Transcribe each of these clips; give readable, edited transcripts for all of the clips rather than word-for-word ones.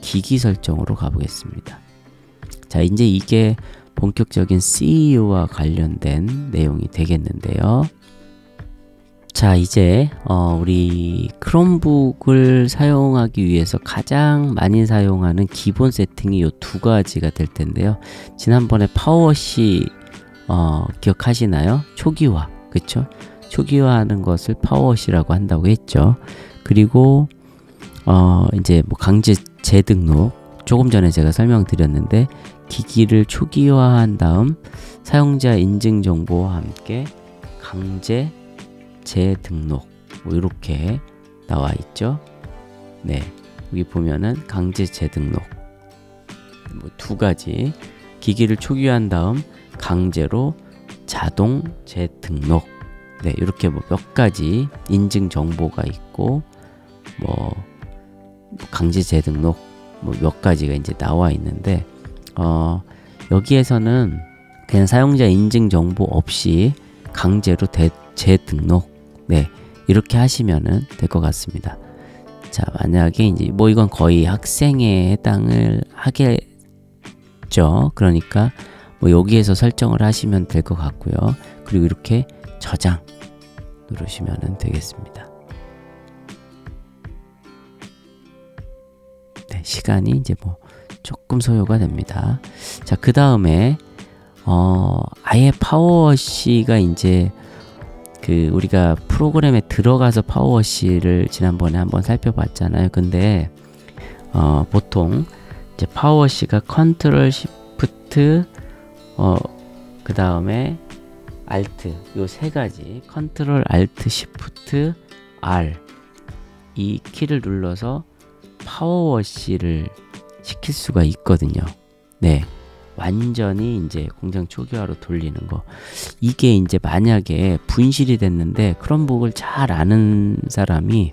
기기 설정으로 가보겠습니다. 자, 이제 이게 본격적인 CEU와 관련된 내용이 되겠는데요. 자, 이제 우리 크롬북을 사용하기 위해서 가장 많이 사용하는 기본 세팅이 이 두 가지가 될 텐데요. 지난번에 파워워시 기억하시나요? 초기화, 그쵸? 초기화하는 것을 파워워시라고 한다고 했죠. 그리고 이제 뭐 강제 재등록, 조금 전에 제가 설명드렸는데 기기를 초기화한 다음 사용자 인증 정보와 함께 강제 재등록, 뭐 이렇게 나와 있죠. 네, 여기 보면은 강제 재등록, 뭐 두 가지, 기기를 초기화한 다음 강제로 자동 재등록, 네, 이렇게 뭐 몇 가지 인증 정보가 있고 뭐 강제 재등록 뭐 몇 가지가 이제 나와 있는데 여기에서는 그냥 사용자 인증 정보 없이 강제로 재등록, 네, 이렇게 하시면은 될 것 같습니다. 자, 만약에 이제 뭐 이건 거의 학생에 해당을 하겠죠. 그러니까 뭐 여기에서 설정을 하시면 될 것 같고요. 그리고 이렇게 저장 누르시면 되겠습니다. 네, 시간이 이제 뭐 조금 소요가 됩니다. 자, 그 다음에 아예 파워워시가 이제 우리가 프로그램에 들어가서 파워워시를 지난번에 한번 살펴봤잖아요. 근데 보통 이제 파워워시가 컨트롤 시프트 그 다음에 알트, 요 세 가지, 컨트롤 알트 시프트 R 이 키를 눌러서 파워워시를 시킬 수가 있거든요. 네, 완전히 이제 공장 초기화로 돌리는 거. 이게 이제 만약에 분실이 됐는데 크롬북을 잘 아는 사람이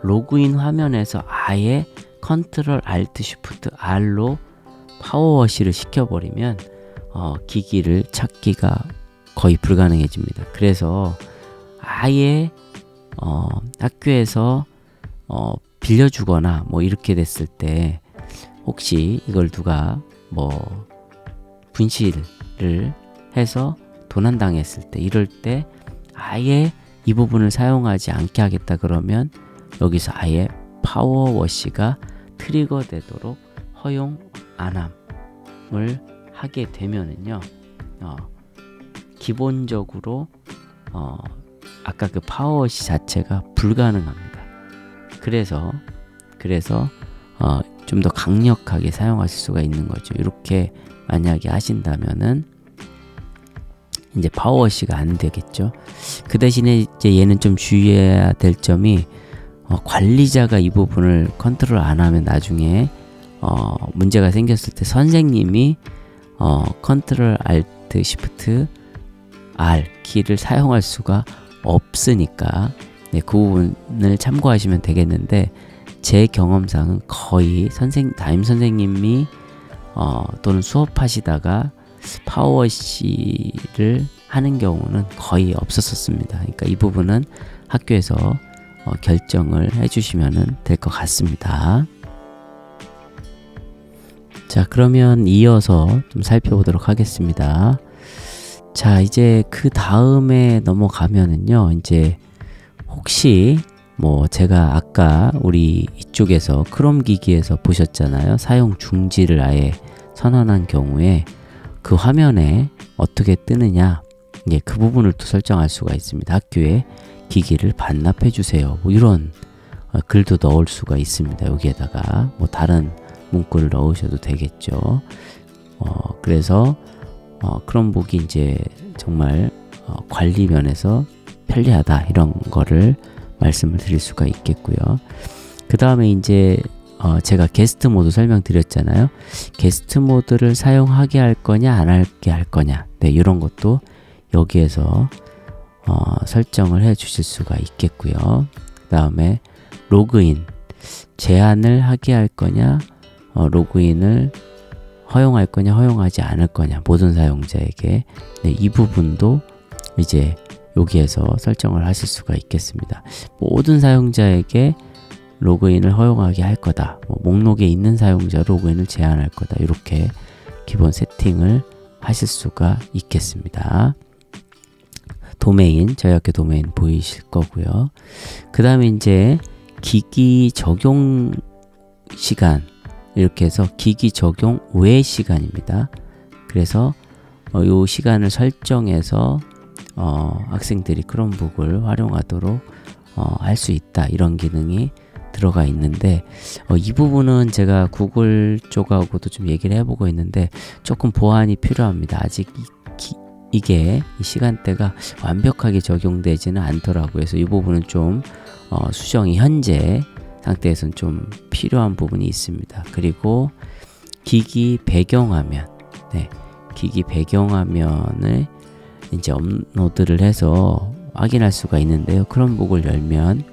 로그인 화면에서 아예 컨트롤 알트 쉬프트 R로 파워워시를 시켜버리면 기기를 찾기가 거의 불가능해집니다. 그래서 아예 학교에서 빌려주거나 뭐 이렇게 됐을 때 혹시 이걸 누가 뭐 분실을 해서 도난당했을 때, 이럴 때 아예 이 부분을 사용하지 않게 하겠다 그러면 여기서 아예 파워워시가 트리거 되도록 허용 안함을 하게 되면은요, 기본적으로 아까 그 파워워시 자체가 불가능합니다. 그래서 좀 더 강력하게 사용하실 수가 있는 거죠. 이렇게 만약에 하신다면은 이제 파워워시가 안 되겠죠. 그 대신에 이제 얘는 좀 주의해야 될 점이 관리자가 이 부분을 컨트롤 안 하면 나중에 문제가 생겼을 때 선생님이 컨트롤 알트 시프트 R 키를 사용할 수가 없으니까, 네, 그 부분을 참고하시면 되겠는데, 제 경험상은 거의 담임 선생님이 또는 수업하시다가 파워워시를 하는 경우는 거의 없었습니다. 그러니까 이 부분은 학교에서 결정을 해주시면 될 것 같습니다. 자, 그러면 이어서 좀 살펴보도록 하겠습니다. 자, 이제 그 다음에 넘어가면은요, 이제 혹시 뭐 제가 아까 우리 이쪽에서 크롬 기기에서 보셨잖아요. 사용 중지를 아예 선언한 경우에 그 화면에 어떻게 뜨느냐, 예, 그 부분을 또 설정할 수가 있습니다. 학교에 기기를 반납해 주세요, 뭐 이런 글도 넣을 수가 있습니다. 여기에다가 뭐 다른 문구를 넣으셔도 되겠죠. 그래서 크롬북이 이제 정말 관리 면에서 편리하다, 이런 거를 말씀을 드릴 수가 있겠고요. 그 다음에 이제 제가 게스트 모드 설명드렸잖아요. 게스트 모드를 사용하게 할 거냐 안 하게 할 거냐, 네, 이런 것도 여기에서 설정을 해 주실 수가 있겠고요. 그 다음에 로그인 제한을 하게 할 거냐, 로그인을 허용할 거냐 허용하지 않을 거냐, 모든 사용자에게, 네, 이 부분도 이제 여기에서 설정을 하실 수가 있겠습니다. 모든 사용자에게 로그인을 허용하게 할 거다. 뭐 목록에 있는 사용자 로그인을 제한할 거다. 이렇게 기본 세팅을 하실 수가 있겠습니다. 도메인, 저희 학교 도메인 보이실 거고요. 그 다음에 이제 기기 적용 시간, 이렇게 해서 기기 적용 외 시간입니다. 그래서 이 시간을 설정해서 학생들이 크롬북을 활용하도록 할 수 있다, 이런 기능이 들어가 있는데 이 부분은 제가 구글 쪽하고도 좀 얘기를 해보고 있는데 조금 보완이 필요합니다. 아직 이게 이 시간대가 완벽하게 적용되지는 않더라고요. 그래서 이 부분은 좀 수정이 현재 상태에서는 좀 필요한 부분이 있습니다. 그리고 기기 배경화면, 네, 기기 배경화면을 이제 업로드를 해서 확인할 수가 있는데요. 크롬북을 열면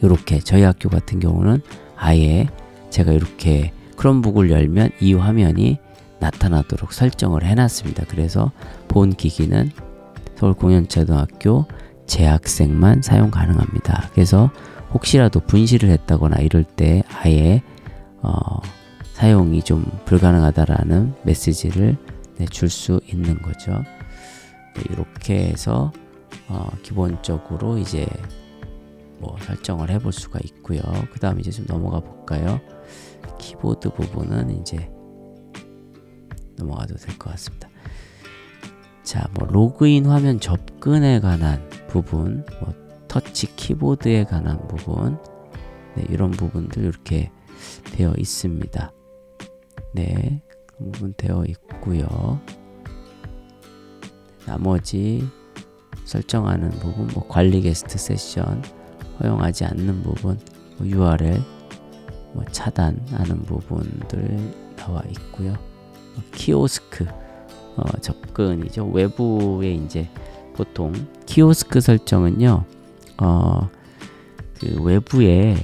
이렇게 저희 학교 같은 경우는 아예 제가 이렇게 크롬북을 열면 이 화면이 나타나도록 설정을 해놨습니다. 그래서 본 기기는 서울공연초등학교 재학생만 사용 가능합니다. 그래서 혹시라도 분실을 했다거나 이럴 때 아예 사용이 좀 불가능하다라는 메시지를 줄 수 있는 거죠. 네, 이렇게 해서 기본적으로 이제 뭐 설정을 해볼 수가 있고요. 그 다음 이제 좀 넘어가 볼까요? 키보드 부분은 이제 넘어가도 될 것 같습니다. 자, 뭐 로그인 화면 접근에 관한 부분, 뭐 터치 키보드에 관한 부분, 네, 이런 부분들 이렇게 되어 있습니다. 네, 그 부분 되어 있고요. 나머지 설정하는 부분, 뭐 관리 게스트 세션 허용하지 않는 부분, 뭐 URL 뭐 차단하는 부분들 나와 있고요. 키오스크 접근이죠. 외부에 이제 보통 키오스크 설정은요, 그 외부에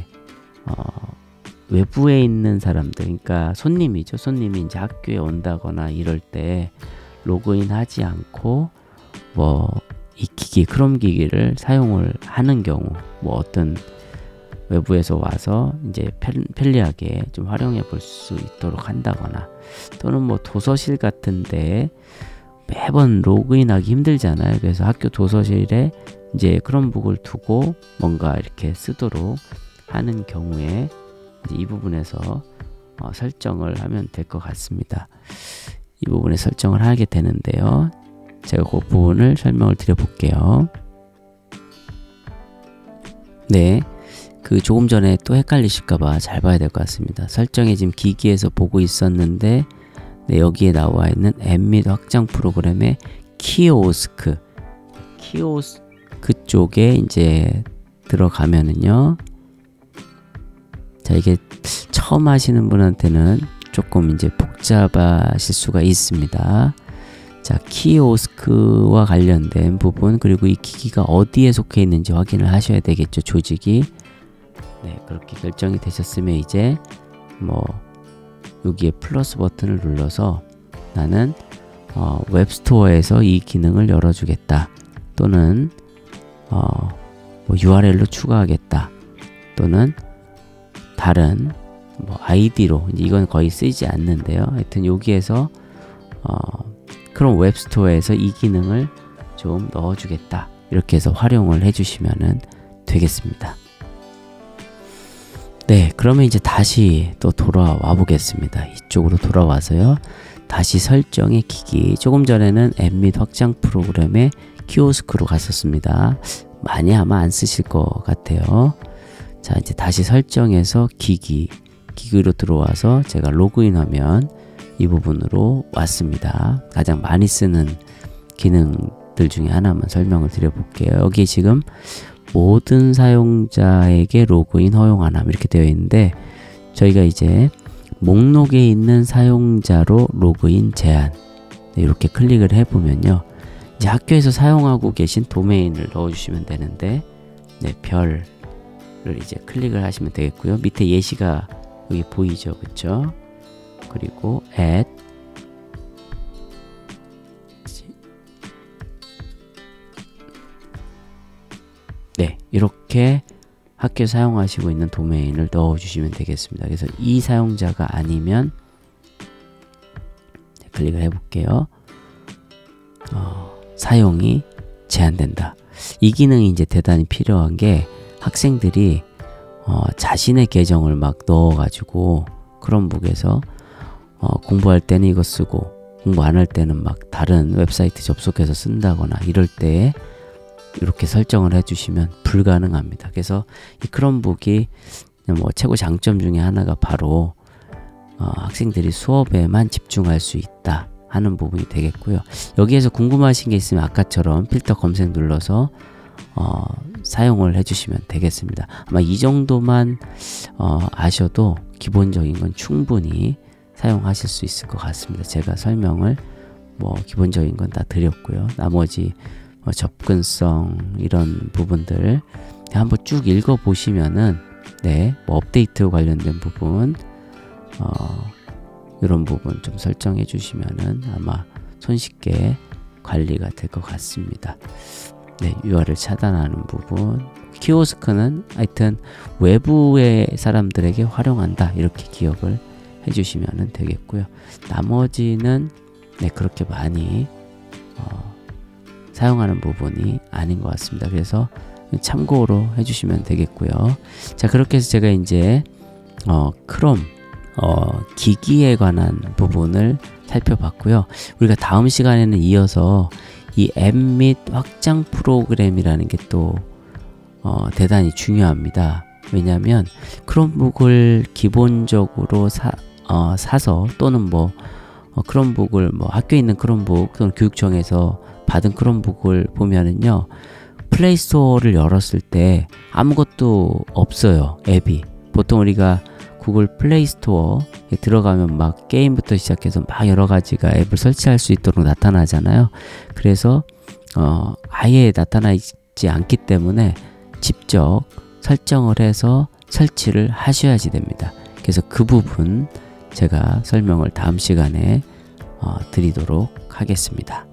있는 사람들, 그러니까 손님이죠. 손님이 이제 학교에 온다거나 이럴 때 로그인 하지 않고 뭐 이 기기, 크롬 기기를 사용을 하는 경우, 뭐 어떤 외부에서 와서 이제 편리하게 좀 활용해 볼 수 있도록 한다거나, 또는 뭐 도서실 같은데 매번 로그인하기 힘들잖아요. 그래서 학교 도서실에 이제 크롬북을 두고 뭔가 이렇게 쓰도록 하는 경우에 이제 이 부분에서 설정을 하면 될 것 같습니다. 이 부분에 설정을 하게 되는데요. 제가 그 부분을 설명을 드려 볼게요. 네, 그 조금 전에 또 헷갈리실까봐 잘 봐야 될 것 같습니다. 설정에 지금 기기에서 보고 있었는데, 네, 여기에 나와 있는 앱 및 확장 프로그램의 키오스크 쪽에 이제 들어가면은요, 자, 이게 처음 하시는 분한테는 조금 이제 복잡하실 수가 있습니다. 자, 키오스크와 관련된 부분, 그리고 이 기기가 어디에 속해 있는지 확인을 하셔야 되겠죠, 조직이. 네, 그렇게 결정이 되셨으면 이제 뭐 여기에 플러스 버튼을 눌러서 나는 웹스토어에서 이 기능을 열어주겠다, 또는 뭐 URL로 추가하겠다, 또는 다른 뭐 아이디로, 이건 거의 쓰이지 않는데요. 하여튼 여기에서 크롬 웹스토어에서 이 기능을 좀 넣어주겠다, 이렇게 해서 활용을 해주시면 되겠습니다. 네, 그러면 이제 다시 또 돌아와 보겠습니다. 이쪽으로 돌아와서요, 다시 설정의 기기, 조금 전에는 앱 및 확장 프로그램의 키오스크로 갔었습니다. 많이 아마 안 쓰실 것 같아요. 자, 이제 다시 설정해서 기기로 들어와서 제가 로그인하면 이 부분으로 왔습니다. 가장 많이 쓰는 기능들 중에 하나만 설명을 드려볼게요. 여기 지금 모든 사용자에게 로그인 허용 안 함, 이렇게 되어 있는데, 저희가 이제 목록에 있는 사용자로 로그인 제한, 이렇게 클릭을 해보면요, 이제 학교에서 사용하고 계신 도메인을 넣어주시면 되는데, 네, 별을 이제 클릭을 하시면 되겠고요. 밑에 예시가 여기 보이죠, 그쵸? 그리고 add, 네, 이렇게 학교에 사용하시고 있는 도메인을 넣어주시면 되겠습니다. 그래서 이 사용자가 아니면 클릭을 해볼게요. 사용이 제한된다. 이 기능이 이제 대단히 필요한 게 학생들이 자신의 계정을 막 넣어가지고 크롬북에서 공부할 때는 이거 쓰고 공부 안 할 때는 막 다른 웹사이트 접속해서 쓴다거나 이럴 때 이렇게 설정을 해주시면 불가능합니다. 그래서 이 크롬북이 뭐 최고 장점 중에 하나가 바로 학생들이 수업에만 집중할 수 있다 하는 부분이 되겠고요. 여기에서 궁금하신 게 있으면 아까처럼 필터 검색 눌러서 사용을 해주시면 되겠습니다. 아마 이 정도만 아셔도 기본적인 건 충분히 사용하실 수 있을 것 같습니다. 제가 설명을 뭐 기본적인 건 다 드렸고요. 나머지 접근성 이런 부분들 한번 쭉 읽어 보시면은 뭐 업데이트 관련된 부분 이런 부분 좀 설정해 주시면은 아마 손쉽게 관리가 될 것 같습니다. URL 차단하는 부분, 키오스크는 하여튼 외부의 사람들에게 활용한다 이렇게 기억을 해주시면 되겠고요. 나머지는 그렇게 많이 사용하는 부분이 아닌 것 같습니다. 그래서 참고로 해주시면 되겠고요. 자, 그렇게 해서 제가 이제 크롬 기기에 관한 부분을 살펴봤고요. 우리가 다음 시간에는 이어서 이 앱 및 확장 프로그램이라는 게 또 대단히 중요합니다. 왜냐하면 크롬북을 기본적으로 사서 또는 뭐 크롬북을 뭐 학교에 있는 크롬북 또는 교육청에서 받은 크롬북을 보면은요, 플레이스토어를 열었을 때 아무것도 없어요. 앱이. 보통 우리가 구글 플레이스토어에 들어가면 막 게임부터 시작해서 막 여러 가지가 앱을 설치할 수 있도록 나타나잖아요. 그래서 아예 나타나지 않기 때문에 직접 설정을 해서 설치를 하셔야지 됩니다. 그래서 그 부분 제가 설명을 다음 시간에 드리도록 하겠습니다.